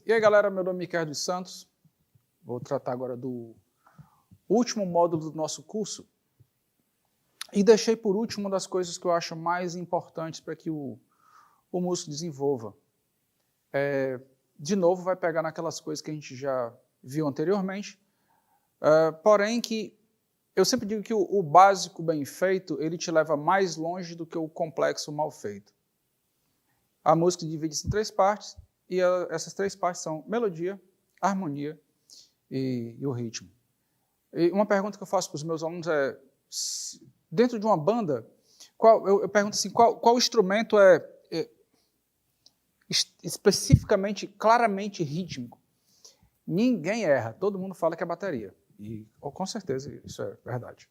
E aí, galera, meu nome é Miquel dos Santos. Vou tratar agora do último módulo do nosso curso. E deixei por último uma das coisas que eu acho mais importantes para que o músico desenvolva. De novo, vai pegar naquelas coisas que a gente já viu anteriormente, porém que eu sempre digo que o básico bem feito, ele te leva mais longe do que o complexo mal feito. A música divide-se em 3 partes, e essas 3 partes são melodia, harmonia e o ritmo. E uma pergunta que eu faço para os meus alunos é, dentro de uma banda, eu pergunto assim, qual instrumento é especificamente, claramente rítmico? Ninguém erra, todo mundo fala que é bateria. E com certeza isso é verdade.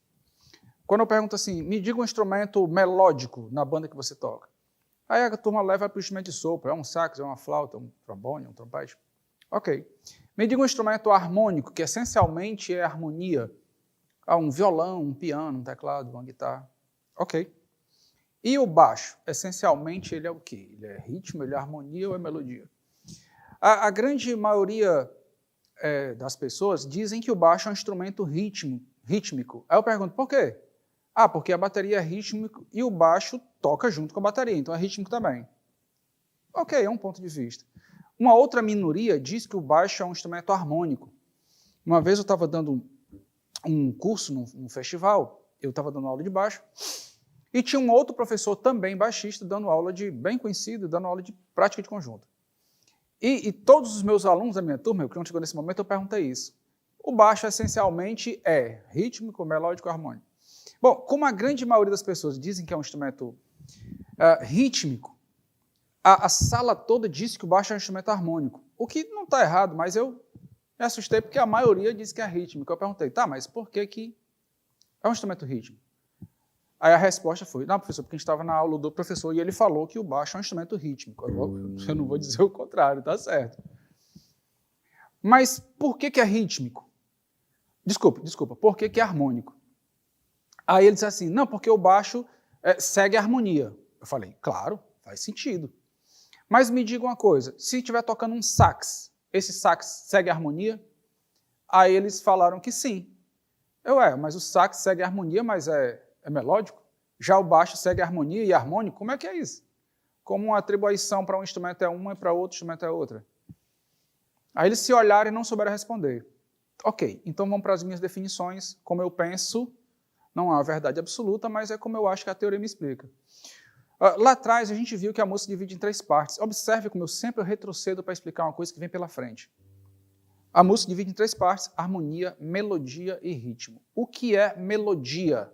Quando eu pergunto assim, me diga um instrumento melódico na banda que você toca. Aí a turma leva para o instrumento de sopro, é um sax, é uma flauta, um trombone, um trompete. Ok. Me diga um instrumento harmônico, que essencialmente é harmonia. Um violão, um piano, um teclado, uma guitarra. Ok. E o baixo? Essencialmente ele é o quê? Ele é ritmo, ele é harmonia ou é melodia? A grande maioria das pessoas dizem que o baixo é um instrumento rítmico. Aí eu pergunto, por quê? Porque a bateria é rítmico e o baixo toca junto com a bateria, então é rítmico também. Ok, é um ponto de vista. Uma outra minoria diz que o baixo é um instrumento harmônico. Uma vez eu estava dando um curso num festival, eu estava dando aula de baixo, e tinha um outro professor também baixista, dando aula bem conhecido, dando aula de prática de conjunto. E todos os meus alunos da minha turma, quando chegou nesse momento, eu perguntei isso. O baixo, essencialmente, é rítmico, melódico, harmônico. Bom, como a grande maioria das pessoas dizem que é um instrumento rítmico, a sala toda disse que o baixo é um instrumento harmônico. O que não está errado, mas eu me assustei porque a maioria diz que é rítmico. Eu perguntei, mas por que é um instrumento rítmico? Aí a resposta foi, não, professor, porque a gente estava na aula do professor e ele falou que o baixo é um instrumento rítmico. Eu não vou dizer o contrário, tá certo. Mas por que é rítmico? Desculpa, por que é harmônico? Aí ele disse assim, não, porque o baixo segue a harmonia. Eu falei, claro, faz sentido. Mas me diga uma coisa, se estiver tocando um sax, esse sax segue a harmonia? Aí eles falaram que sim. Mas o sax segue a harmonia, mas é melódico? Já o baixo segue a harmonia e harmônico? Como é que é isso? Como uma atribuição para um instrumento é uma e para outro instrumento é outra? Aí eles se olharam e não souberam responder. Ok, então vamos para as minhas definições, como eu penso, não é uma verdade absoluta, mas é como eu acho que a teoria me explica. Lá atrás a gente viu que a música se divide em 3 partes. Observe como eu sempre retrocedo para explicar uma coisa que vem pela frente. A música se divide em 3 partes, harmonia, melodia e ritmo. O que é melodia?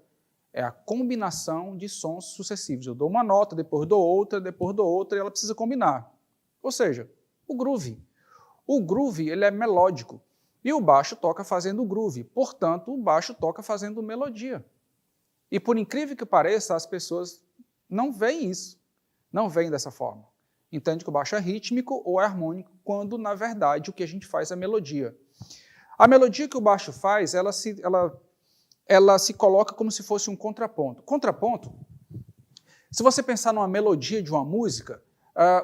É a combinação de sons sucessivos. Eu dou uma nota, depois dou outra, e ela precisa combinar. Ou seja, o groove. O groove ele é melódico. E o baixo toca fazendo groove. Portanto, o baixo toca fazendo melodia. E por incrível que pareça, as pessoas não veem isso. Não veem dessa forma. Entende que o baixo é rítmico ou é harmônico, quando, na verdade, o que a gente faz é melodia. A melodia que o baixo faz, ela se coloca como se fosse um contraponto. Contraponto, se você pensar numa melodia de uma música,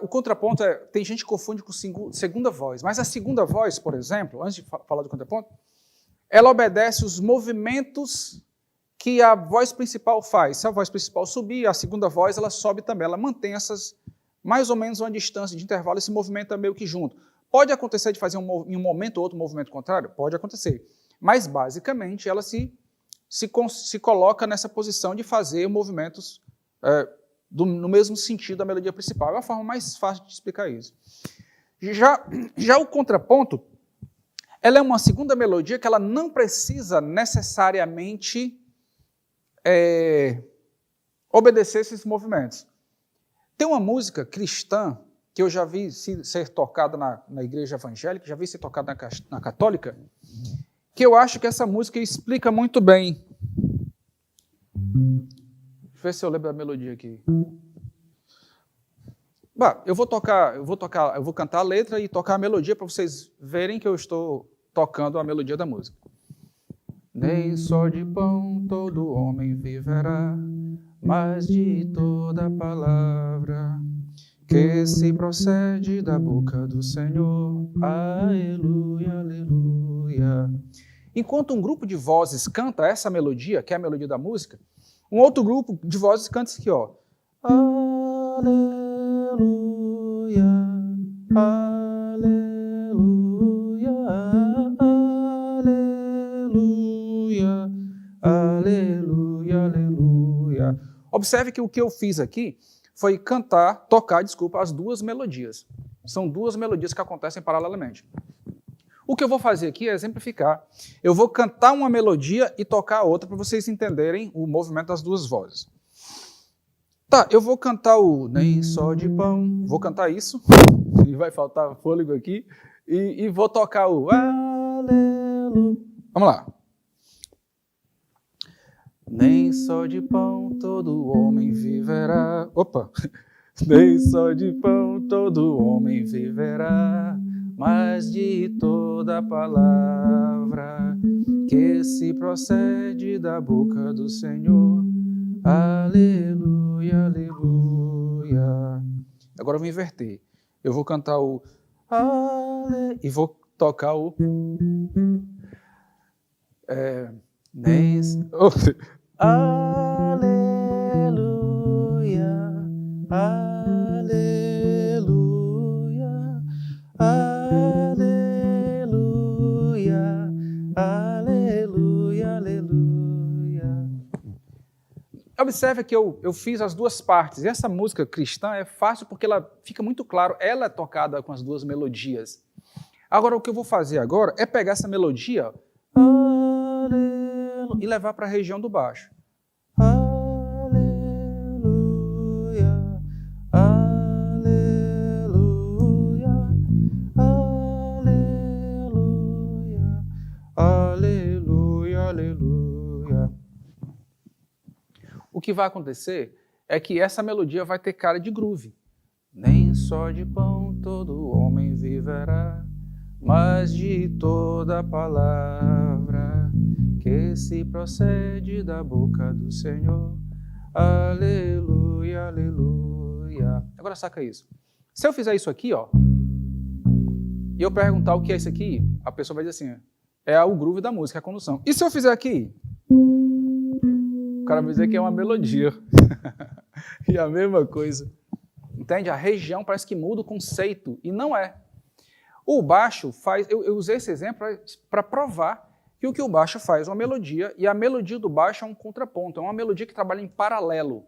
o contraponto tem gente que confunde com segunda voz, mas a segunda voz, por exemplo, antes de falar do contraponto, ela obedece os movimentos que a voz principal faz. Se a voz principal subir, a segunda voz ela sobe também, ela mantém mais ou menos uma distância de intervalo e se movimenta meio que junto. Pode acontecer de fazer em um momento ou outro movimento contrário? Pode acontecer. Mas, basicamente, ela se coloca nessa posição de fazer movimentos no mesmo sentido da melodia principal. É a forma mais fácil de explicar isso. Já o contraponto, ela é uma segunda melodia que ela não precisa necessariamente obedecer esses movimentos. Tem uma música cristã que eu já vi ser tocada na igreja evangélica, já vi ser tocada na católica, que eu acho que essa música explica muito bem. Deixa eu ver se eu lembro da melodia aqui. Eu vou cantar a letra e tocar a melodia para vocês verem que eu estou tocando a melodia da música. Nem só de pão todo homem viverá, mas de toda palavra que se procede da boca do Senhor. Aleluia, aleluia. Enquanto um grupo de vozes canta essa melodia, que é a melodia da música, um outro grupo de vozes canta isso aqui, ó. Aleluia, aleluia, aleluia, aleluia, aleluia. Observe que o que eu fiz aqui foi tocar, as duas melodias. São duas melodias que acontecem paralelamente. O que eu vou fazer aqui é exemplificar. Eu vou cantar uma melodia e tocar a outra para vocês entenderem o movimento das duas vozes. Tá, eu vou cantar o nem só de pão, vou cantar isso, e vai faltar fôlego aqui, e vou tocar o aleluia. Vamos lá. Nem só de pão todo homem viverá. Opa! Nem só de pão todo homem viverá, mas de toda palavra que se procede da boca do Senhor. Aleluia, aleluia. Agora eu vou inverter. Eu vou cantar o e vou tocar o aleluia, aleluia, aleluia, aleluia, aleluia. Observe que eu fiz as duas partes. E essa música cristã é fácil porque ela fica muito claro, ela é tocada com as duas melodias. Agora, o que eu vou fazer agora é pegar essa melodia e levar para a região do baixo. Aleluia, aleluia, aleluia, aleluia, aleluia. O que vai acontecer é que essa melodia vai ter cara de groove. Nem só de pão todo homem viverá, mas de toda palavra que se procede da boca do Senhor. Aleluia, aleluia. Agora saca isso. Se eu fizer isso aqui, ó, e eu perguntar o que é isso aqui, a pessoa vai dizer assim, é o groove da música, a condução. E se eu fizer aqui? O cara vai dizer que é uma melodia. E a mesma coisa. Entende? A região parece que muda o conceito, e não é. O baixo faz... Eu usei esse exemplo para provar que o baixo faz é uma melodia, e a melodia do baixo é um contraponto, é uma melodia que trabalha em paralelo.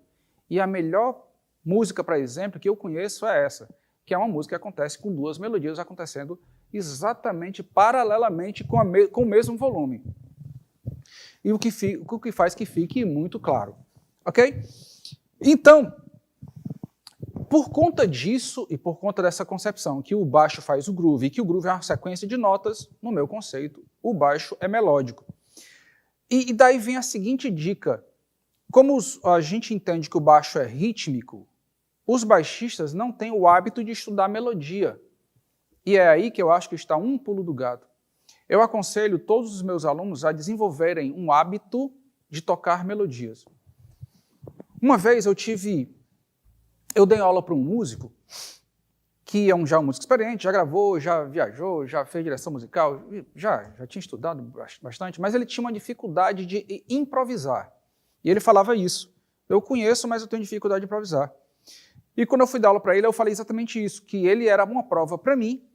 E a melhor música, para exemplo, que eu conheço é essa, que é uma música que acontece com duas melodias acontecendo exatamente paralelamente com o mesmo volume. E o que faz que fique muito claro. Ok? Então, por conta disso e por conta dessa concepção que o baixo faz o groove e que o groove é uma sequência de notas, no meu conceito, o baixo é melódico. E daí vem a seguinte dica. Como a gente entende que o baixo é rítmico, os baixistas não têm o hábito de estudar melodia. E é aí que eu acho que está um pulo do gato. Eu aconselho todos os meus alunos a desenvolverem um hábito de tocar melodias. Uma vez eu dei aula para um músico, que é já um músico experiente, já gravou, já viajou, já fez direção musical, já tinha estudado bastante, mas ele tinha uma dificuldade de improvisar. E ele falava isso. Eu conheço, mas eu tenho dificuldade de improvisar. E quando eu fui dar aula para ele, eu falei exatamente isso, que ele era uma prova para mim,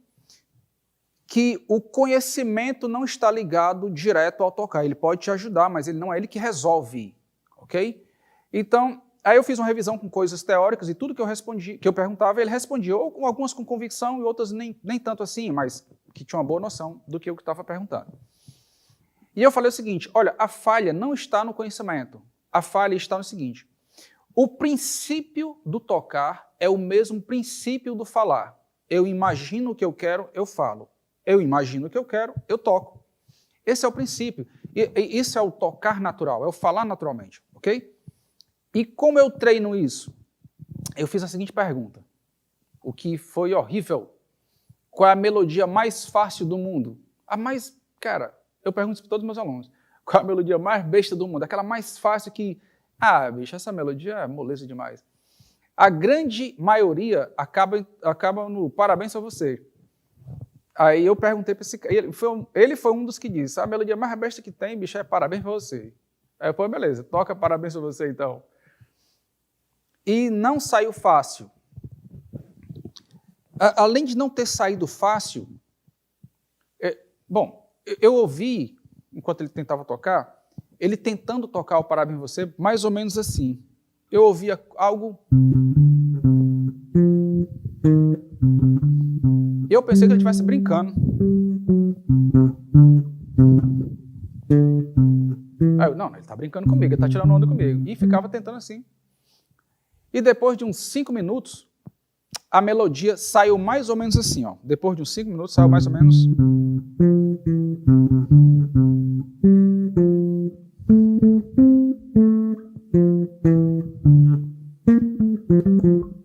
que o conhecimento não está ligado direto ao tocar. Ele pode te ajudar, mas ele não é ele que resolve, ok? Então, aí eu fiz uma revisão com coisas teóricas e tudo que eu perguntava, ele respondia, ou algumas com convicção e outras nem tanto assim, mas que tinha uma boa noção do que eu estava perguntando. E eu falei o seguinte, olha, a falha não está no conhecimento, a falha está no seguinte, o princípio do tocar é o mesmo princípio do falar. Eu imagino o que eu quero, eu falo. Eu imagino o que eu quero, eu toco. Esse é o princípio. E isso é o tocar natural, é o falar naturalmente, ok? E como eu treino isso? Eu fiz a seguinte pergunta, o que foi horrível. Qual é a melodia mais fácil do mundo? Eu pergunto isso para todos os meus alunos. Qual é a melodia mais besta do mundo? Aquela mais fácil que, bicho, essa melodia é moleza demais. A grande maioria acaba no parabéns a você. Aí eu perguntei para esse cara, ele foi um dos que disse, a melodia mais besta que tem, bicho, é parabéns para você. Aí eu falei, beleza, toca parabéns para você então. E não saiu fácil. Além de não ter saído fácil, eu ouvi, enquanto ele tentava tocar, ele tentando tocar o parabéns para você, mais ou menos assim. Eu ouvia algo... E eu pensei que ele estivesse brincando. Aí eu, não, ele está brincando comigo, ele está tirando onda comigo. E ficava tentando assim. E depois de uns 5 minutos, a melodia saiu mais ou menos assim. Ó. Depois de uns 5 minutos, saiu mais ou menos...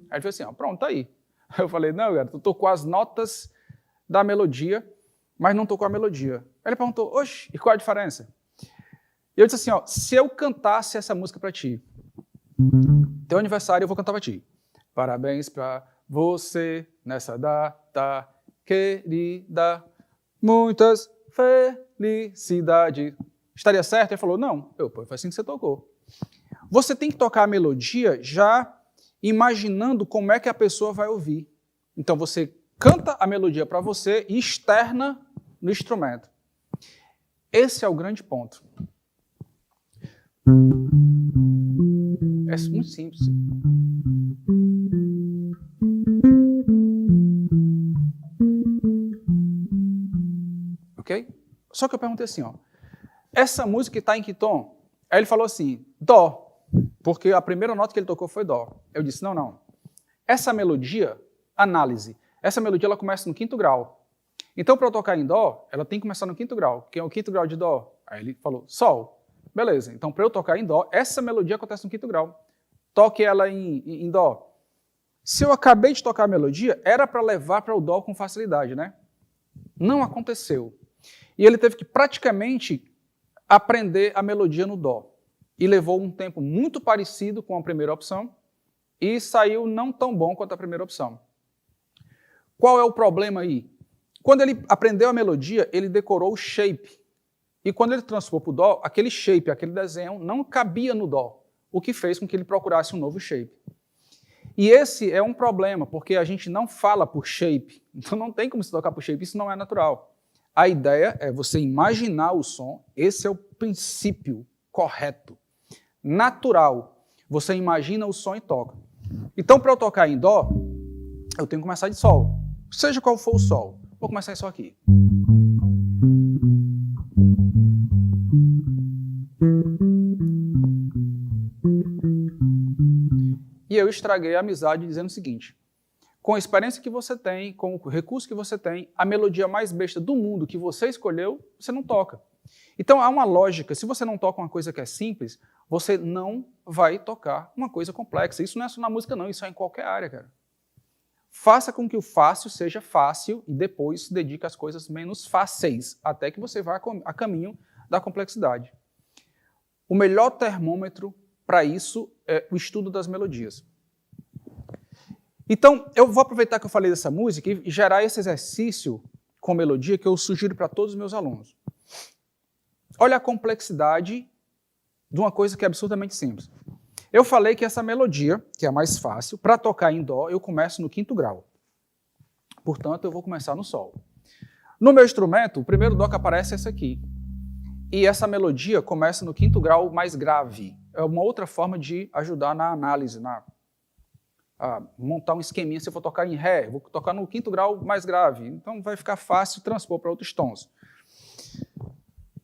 Aí ele falou assim, ó, pronto, tá aí. Aí eu falei, não, cara, tu tocou as notas da melodia, mas não tocou a melodia. Aí ele perguntou, oxe, e qual a diferença? E eu disse assim, ó, se eu cantasse essa música para ti, teu aniversário eu vou cantar para ti. Parabéns para você nessa data querida, muitas felicidades. Estaria certo? Ele falou, não. Foi assim que você tocou. Você tem que tocar a melodia já imaginando como é que a pessoa vai ouvir. Então você canta a melodia para você e externa no instrumento. Esse é o grande ponto. É muito simples. Ok? Só que eu perguntei assim, ó, essa música está em que tom? Aí ele falou assim, dó, porque a primeira nota que ele tocou foi dó. Eu disse, não. Essa melodia, análise, essa melodia ela começa no 5º grau. Então, para eu tocar em dó, ela tem que começar no 5º grau. Quem é o 5º grau de dó? Aí ele falou, sol. Beleza, então para eu tocar em dó, essa melodia acontece no 5º grau. Toque ela em dó. Se eu acabei de tocar a melodia, era para levar para o dó com facilidade, né? Não aconteceu. E ele teve que praticamente aprender a melodia no dó. E levou um tempo muito parecido com a primeira opção e saiu não tão bom quanto a primeira opção. Qual é o problema aí? Quando ele aprendeu a melodia, ele decorou o shape. E quando ele transpôs para o dó, aquele shape, aquele desenho, não cabia no dó, o que fez com que ele procurasse um novo shape. E esse é um problema, porque a gente não fala por shape, então não tem como se tocar por shape, isso não é natural. A ideia é você imaginar o som, esse é o princípio correto, natural. Você imagina o som e toca. Então, para eu tocar em dó, eu tenho que começar de sol, seja qual for o sol. Vou começar em sol aqui. E eu estraguei a amizade dizendo o seguinte, com a experiência que você tem, com o recurso que você tem, a melodia mais besta do mundo que você escolheu, você não toca. Então há uma lógica, se você não toca uma coisa que é simples, você não vai tocar uma coisa complexa. Isso não é só na música não, isso é em qualquer área, cara. Faça com que o fácil seja fácil e depois se dedique às coisas menos fáceis, até que você vá a caminho da complexidade. O melhor termômetro para isso é o estudo das melodias. Então, eu vou aproveitar que eu falei dessa música e gerar esse exercício com melodia que eu sugiro para todos os meus alunos. Olha a complexidade de uma coisa que é absolutamente simples. Eu falei que essa melodia, que é a mais fácil, para tocar em dó, eu começo no 5º grau. Portanto, eu vou começar no sol. No meu instrumento, o primeiro dó que aparece é esse aqui. E essa melodia começa no 5º grau mais grave. É uma outra forma de ajudar na análise, a montar um esqueminha. Se eu for tocar em ré, vou tocar no 5º grau mais grave. Então vai ficar fácil transpor para outros tons.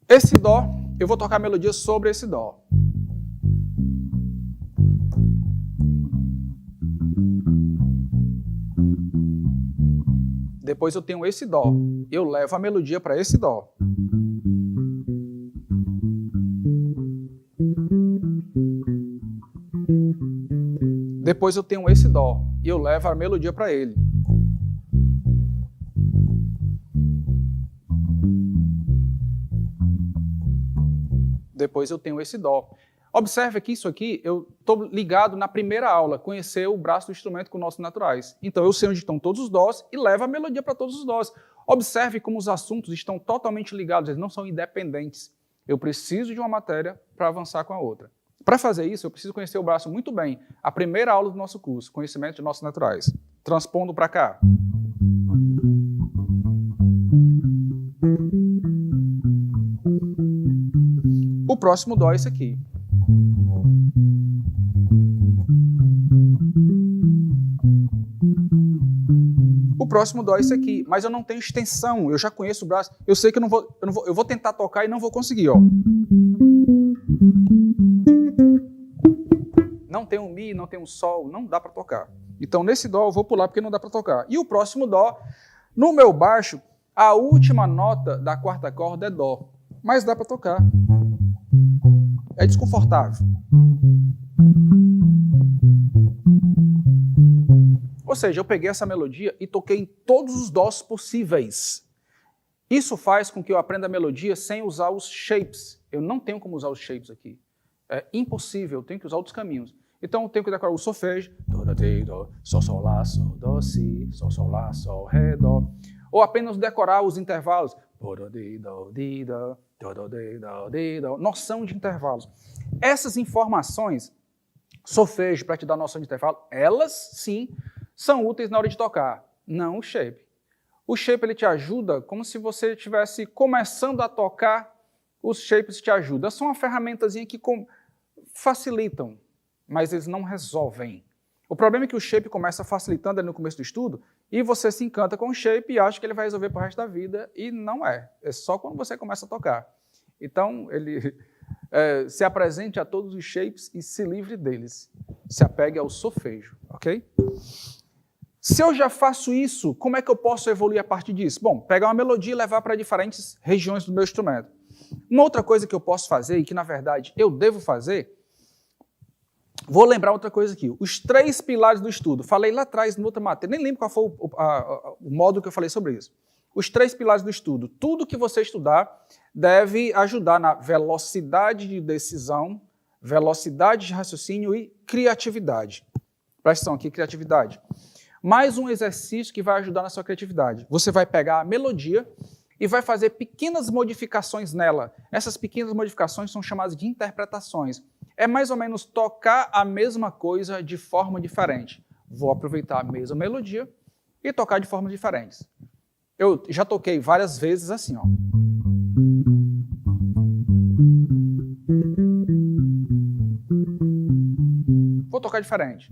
Esse dó, eu vou tocar a melodia sobre esse dó. Depois eu tenho esse dó. Eu levo a melodia para esse dó. Depois eu tenho esse dó e eu levo a melodia para ele. Depois eu tenho esse dó. Observe que isso aqui, eu estou ligado na primeira aula, conhecer o braço do instrumento com notas naturais. Então, eu sei onde estão todos os dós e levo a melodia para todos os dós. Observe como os assuntos estão totalmente ligados, eles não são independentes. Eu preciso de uma matéria para avançar com a outra. Para fazer isso, eu preciso conhecer o braço muito bem. A primeira aula do nosso curso, conhecimento de notas naturais. Transpondo para cá. O próximo dó é esse aqui. O próximo dó é esse aqui, mas eu não tenho extensão, eu já conheço o braço, eu sei que eu vou tentar tocar e não vou conseguir, ó. Não tem um mi, não tem um sol, não dá para tocar. Então nesse dó eu vou pular porque não dá para tocar. E o próximo dó, no meu baixo, a última nota da quarta corda é dó, mas dá para tocar. É desconfortável. Ou seja, eu peguei essa melodia e toquei em todos os dós possíveis. Isso faz com que eu aprenda a melodia sem usar os shapes. Eu não tenho como usar os shapes aqui. É impossível, eu tenho que usar outros caminhos. Então eu tenho que decorar o solfejo. Sol, sol, lá, sol, dó, si, sol, sol, lá, sol, ré, dó. Ou apenas decorar os intervalos. Noção de intervalos. Essas informações, solfejo para te dar noção de intervalo, elas sim são úteis na hora de tocar, não o shape. O shape ele te ajuda como se você estivesse começando a tocar, os shapes te ajudam. São uma ferramentazinha que facilitam, mas eles não resolvem. O problema é que o shape começa facilitando ali no começo do estudo e você se encanta com o shape e acha que ele vai resolver para o resto da vida e não é. É só quando você começa a tocar. Então, ele se apresente a todos os shapes e se livre deles. Se apegue ao solfejo, ok? Se eu já faço isso, como é que eu posso evoluir a partir disso? Bom, pegar uma melodia e levar para diferentes regiões do meu instrumento. Uma outra coisa que eu posso fazer e que, na verdade, eu devo fazer, vou lembrar outra coisa aqui. Os 3 pilares do estudo. Falei lá atrás, em outra matéria, nem lembro qual foi o modo que eu falei sobre isso. Os 3 pilares do estudo. Tudo que você estudar deve ajudar na velocidade de decisão, velocidade de raciocínio e criatividade. Presta atenção aqui, criatividade. Mais um exercício que vai ajudar na sua criatividade. Você vai pegar a melodia e vai fazer pequenas modificações nela. Essas pequenas modificações são chamadas de interpretações. É mais ou menos tocar a mesma coisa de forma diferente. Vou aproveitar a mesma melodia e tocar de formas diferentes. Eu já toquei várias vezes assim, ó. Vou tocar diferente.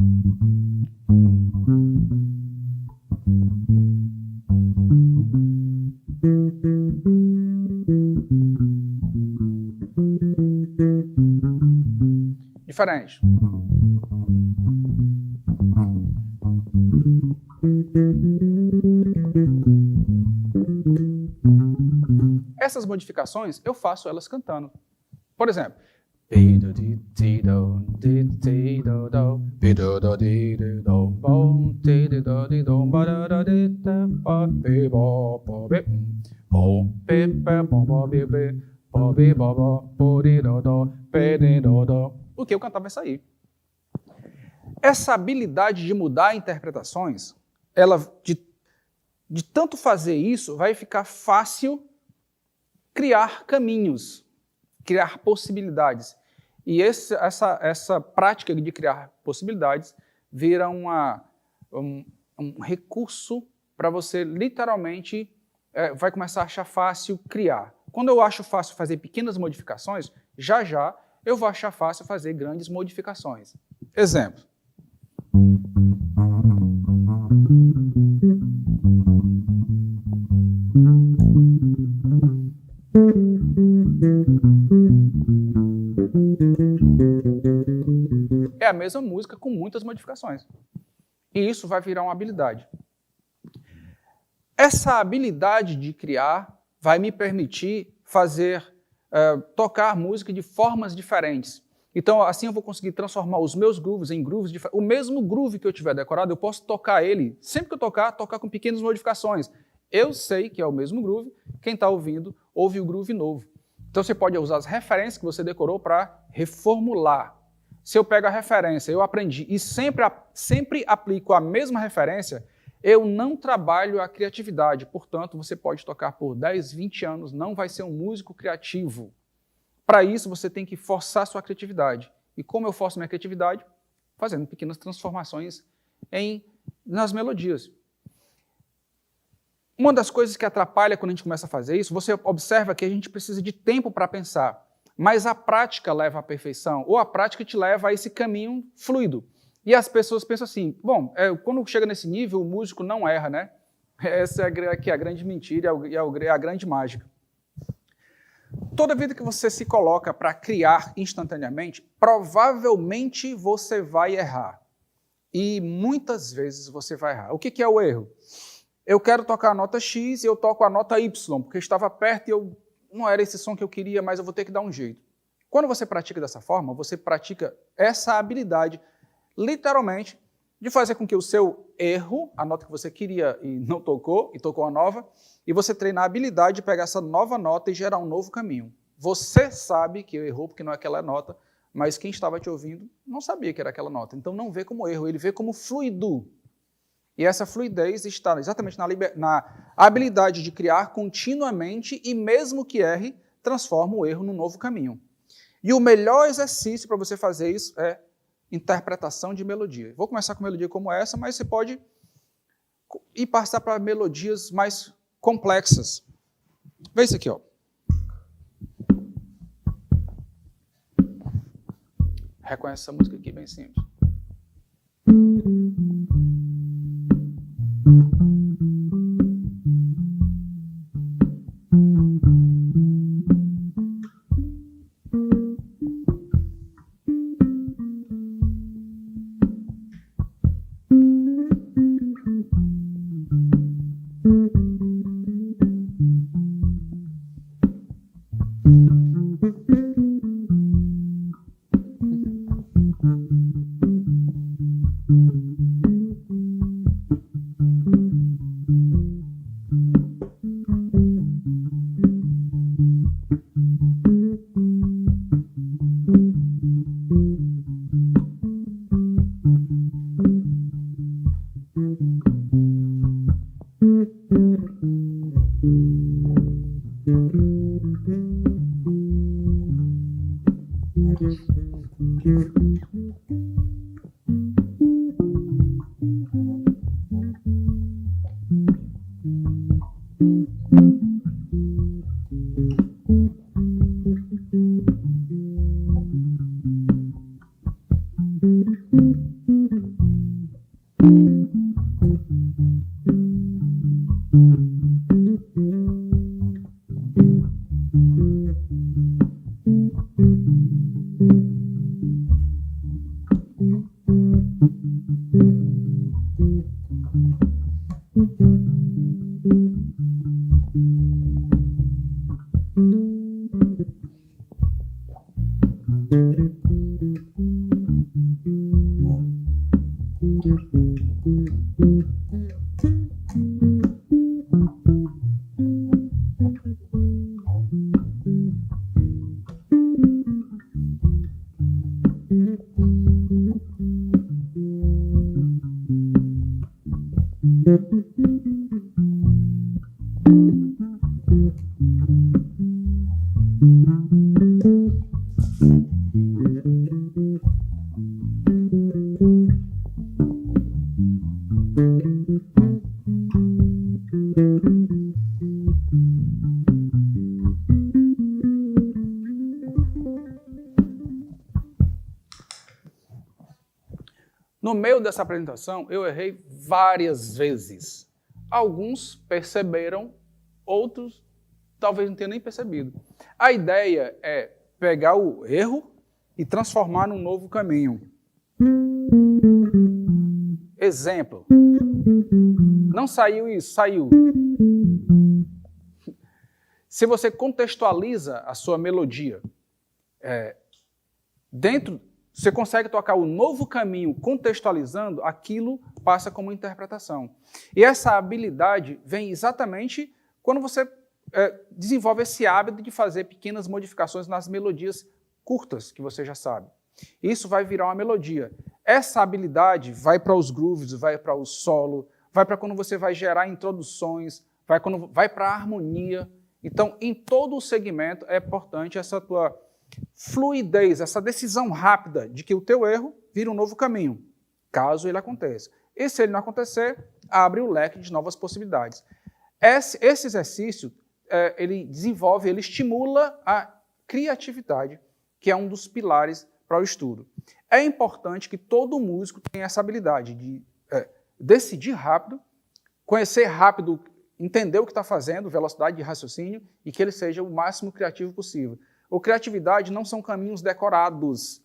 Diferente. Essas modificações, eu faço elas cantando. Por exemplo, o que eu cantar vai sair. Essa habilidade de mudar interpretações, ela, de tanto fazer isso, vai ficar fácil criar caminhos, criar possibilidades. E essa prática de criar possibilidades vira um recurso para você, literalmente, vai começar a achar fácil criar. Quando eu acho fácil fazer pequenas modificações, já já eu vou achar fácil fazer grandes modificações. Exemplo. É a mesma música com muitas modificações. E isso vai virar uma habilidade. Essa habilidade de criar vai me permitir tocar música de formas diferentes. Então, assim eu vou conseguir transformar os meus grooves em grooves diferentes. O mesmo groove que eu tiver decorado, eu posso tocar ele, sempre que eu tocar com pequenas modificações. Eu sei que é o mesmo groove, quem está ouvindo, ouve o groove novo. Então você pode usar as referências que você decorou para reformular. Se eu pego a referência, eu aprendi e sempre aplico a mesma referência, eu não trabalho a criatividade. Portanto, você pode tocar por 10, 20 anos, não vai ser um músico criativo. Para isso, você tem que forçar a sua criatividade. E como eu forço minha criatividade? Fazendo pequenas transformações nas melodias. Uma das coisas que atrapalha quando a gente começa a fazer isso, você observa que a gente precisa de tempo para pensar, mas a prática leva à perfeição, ou a prática te leva a esse caminho fluido. E as pessoas pensam assim, bom, quando chega nesse nível, o músico não erra, né? Essa é a grande mentira e a grande mágica. Toda vida que você se coloca para criar instantaneamente, provavelmente você vai errar. E muitas vezes você vai errar. O que é o erro? Eu quero tocar a nota X e eu toco a nota Y, porque estava perto e não era esse som que eu queria, mas eu vou ter que dar um jeito. Quando você pratica dessa forma, você pratica essa habilidade, literalmente, de fazer com que o seu erro, a nota que você queria e não tocou, e tocou a nova, e você treina a habilidade de pegar essa nova nota e gerar um novo caminho. Você sabe que errou porque não é aquela nota, mas quem estava te ouvindo não sabia que era aquela nota. Então não vê como erro, ele vê como fluido. E essa fluidez está exatamente na habilidade de criar continuamente e mesmo que erre, transforma o erro num novo caminho. E o melhor exercício para você fazer isso é interpretação de melodia. Vou começar com melodia como essa, mas você pode ir passar para melodias mais complexas. Vê isso aqui, ó. Reconhece essa música aqui, bem simples. No meio dessa apresentação, eu errei várias vezes. Alguns perceberam, outros talvez não tenham nem percebido. A ideia é pegar o erro e transformar num novo caminho. Exemplo. Não saiu isso, saiu. Se você contextualiza a sua melodia, você consegue tocar o novo caminho contextualizando, aquilo passa como interpretação. E essa habilidade vem exatamente quando você desenvolve esse hábito de fazer pequenas modificações nas melodias curtas, que você já sabe. Isso vai virar uma melodia. Essa habilidade vai para os grooves, vai para o solo, vai para quando você vai gerar introduções, vai para a harmonia. Então, em todo o segmento, é importante essa tua fluidez, essa decisão rápida de que o teu erro vira um novo caminho, caso ele aconteça. E se ele não acontecer, abre o leque de novas possibilidades. Esse exercício, ele desenvolve, ele estimula a criatividade, que é um dos pilares para o estudo. É importante que todo músico tenha essa habilidade de decidir rápido, conhecer rápido, entender o que está fazendo, velocidade de raciocínio, e que ele seja o máximo criativo possível. A criatividade não são caminhos decorados,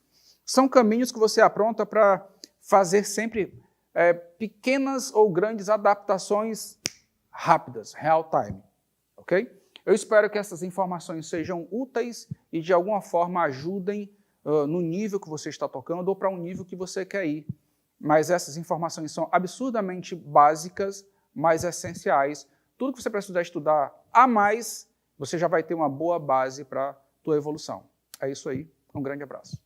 são caminhos que você apronta para fazer sempre pequenas ou grandes adaptações rápidas, real time. Ok? Eu espero que essas informações sejam úteis e de alguma forma ajudem no nível que você está tocando ou para um nível que você quer ir. Mas essas informações são absurdamente básicas, mas essenciais. Tudo que você precisar estudar a mais, você já vai ter uma boa base para a tua evolução. É isso aí. Um grande abraço.